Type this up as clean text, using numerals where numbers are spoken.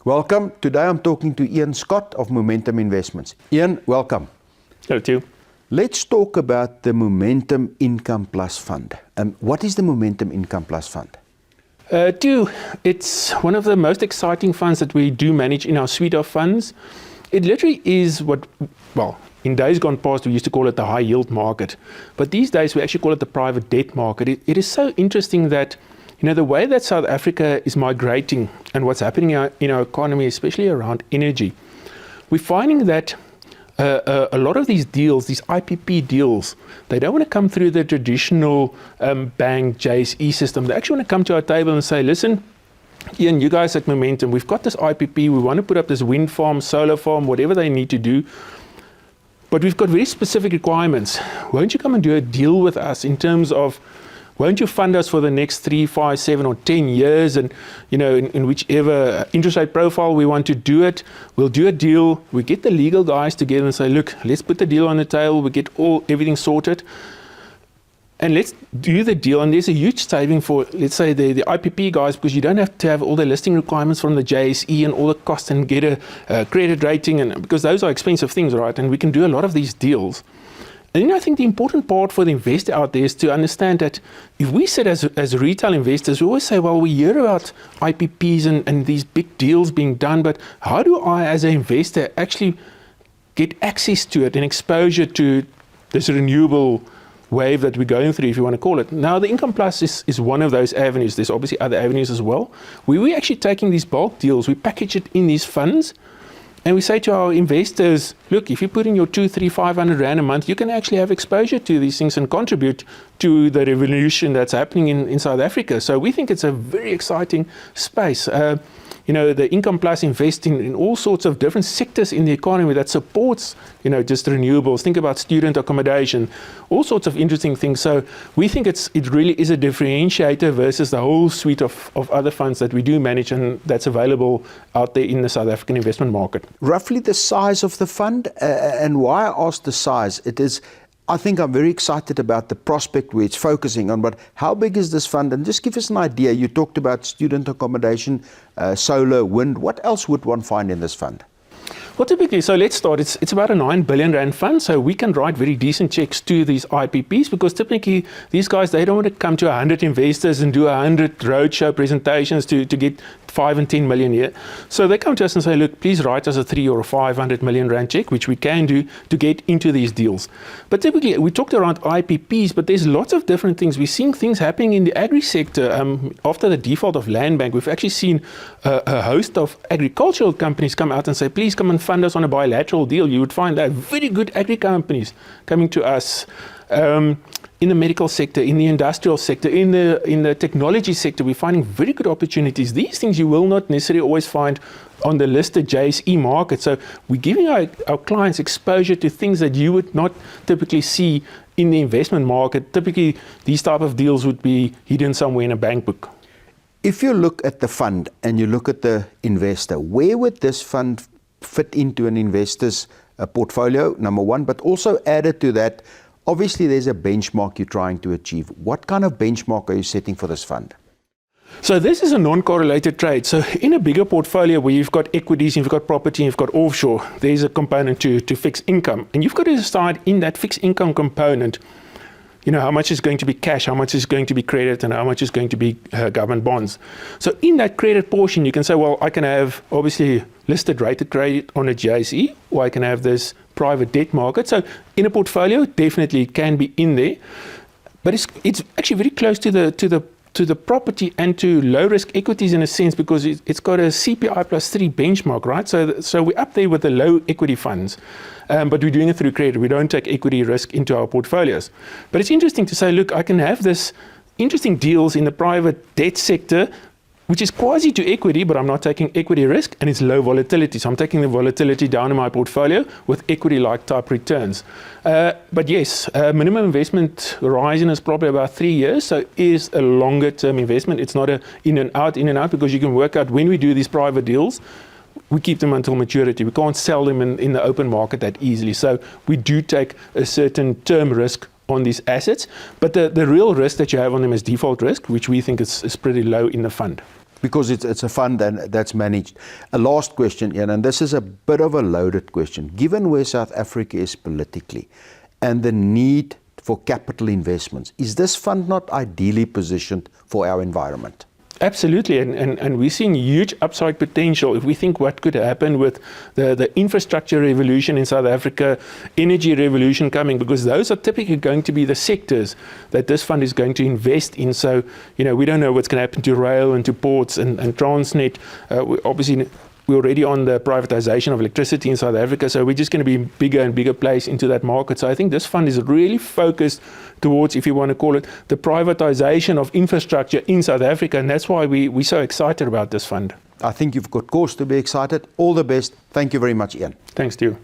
Welcome. Today I'm talking to Ian Scott of Momentum Investments. Ian, welcome. Hello, Theo. Let's talk about the Momentum Income Plus Fund. What is the Momentum Income Plus Fund? Theo, it's one of the most exciting funds that we do manage in our suite of funds. It literally is in days gone past, we used to call it the high yield market. But these days, we actually call it the private debt market. It is so interesting that, the way that South Africa is migrating and what's happening in our economy, especially around energy, we're finding that a lot of these deals, these IPP deals, they don't want to come through the traditional bank JSE system. They actually want to come to our table and say, listen, Ian, you guys at Momentum, we've got this IPP, we want to put up this wind farm, solar farm, whatever they need to do, but we've got very specific requirements. Won't you come and do a deal with us in terms of, won't you fund us for the next 3, 5, 7 or 10 years and, in whichever interest rate profile we want to do it, we'll do a deal. We get the legal guys together and say, look, let's put the deal on the table. We get everything sorted and let's do the deal. And there's a huge saving for, let's say, the IPP guys, because you don't have to have all the listing requirements from the JSE and all the costs and get a credit rating, and because those are expensive things, right? And we can do a lot of these deals. And I think the important part for the investor out there is to understand that if we sit as retail investors, we always say, well, we hear about IPPs and these big deals being done, but how do I as an investor actually get access to it and exposure to this renewable wave that we're going through, if you want to call it? Now, the Income Plus is one of those avenues. There's obviously other avenues as well. We're actually taking these bulk deals, we package it in these funds, and we say to our investors, look, if you put in your 200, 300, 500 Rand a month, you can actually have exposure to these things and contribute to the revolution that's happening in South Africa. So we think it's a very exciting space. The Income Plus invests in all sorts of different sectors in the economy that supports, just renewables. Think about student accommodation, all sorts of interesting things. So we think it really is a differentiator versus the whole suite of other funds that we do manage and that's available out there in the South African investment market. Roughly the size of the fund, and why I asked the size, I think I'm very excited about the prospect where it's focusing on, but how big is this fund? And just give us an idea. You talked about student accommodation, solar, wind. What else would one find in this fund? Well, typically, so let's start. It's about a 9 billion Rand fund, so we can write very decent checks to these IPPs because typically these guys, they don't want to come to 100 investors and do 100 roadshow presentations to get 5 and 10 million here. So they come to us and say, look, please write us a 3 or a 500 million Rand check, which we can do to get into these deals. But typically, we talked around IPPs, but there's lots of different things. We're seeing things happening in the agri sector. After the default of Land Bank, we've actually seen a host of agricultural companies come out and say, please come and fund us on a bilateral deal. You would find that very good agri companies coming to us. In the medical sector, in the industrial sector, in the technology sector, we're finding very good opportunities. These things you will not necessarily always find on the listed JSE market. So we're giving our clients exposure to things that you would not typically see in the investment market. Typically, these type of deals would be hidden somewhere in a bank book. If you look at the fund and you look at the investor, where would this fund fit into an investor's portfolio, number one, but also added to that, obviously there's a benchmark you're trying to achieve. What kind of benchmark are you setting for this fund? So this is a non-correlated trade. So in a bigger portfolio where you've got equities, you've got property, you've got offshore, there's a component to fixed income. And you've got to decide in that fixed income component, how much is going to be cash, how much is going to be credit, and how much is going to be government bonds. So in that credit portion, you can say, well, I can have obviously listed rated credit on a JSE, or I can have this private debt market. So in a portfolio, definitely it can be in there, but it's actually very close to the property and to low risk equities in a sense, because it's got a CPI plus 3 benchmark, right? So we're up there with the low equity funds. But we're doing it through credit. We don't take equity risk into our portfolios. But it's interesting to say, look, I can have this interesting deals in the private debt sector, which is quasi to equity, but I'm not taking equity risk, and it's low volatility. So I'm taking the volatility down in my portfolio with equity-like type returns. But yes, minimum investment horizon is probably about 3 years, so it is a longer term investment. It's not a in and out, because you can work out when we do these private deals, we keep them until maturity. We can't sell them in the open market that easily. So we do take a certain term risk on these assets, but the real risk that you have on them is default risk, which we think is pretty low in the fund. because it's a fund and that's managed. A last question, Ian, and this is a bit of a loaded question. Given where South Africa is politically and the need for capital investments, is this fund not ideally positioned for our environment? Absolutely, and we're seeing huge upside potential if we think what could happen with the infrastructure revolution in South Africa, energy revolution coming, because those are typically going to be the sectors that this fund is going to invest in. So, we don't know what's going to happen to rail and to ports and Transnet. We're already on the privatization of electricity in South Africa, so we're just going to be bigger and bigger place into that market. So I think this fund is really focused towards, if you want to call it, the privatization of infrastructure in South Africa, and that's why we're so excited about this fund. I think you've got cause to be excited. All the best. Thank you very much, Ian. Thanks, Theo.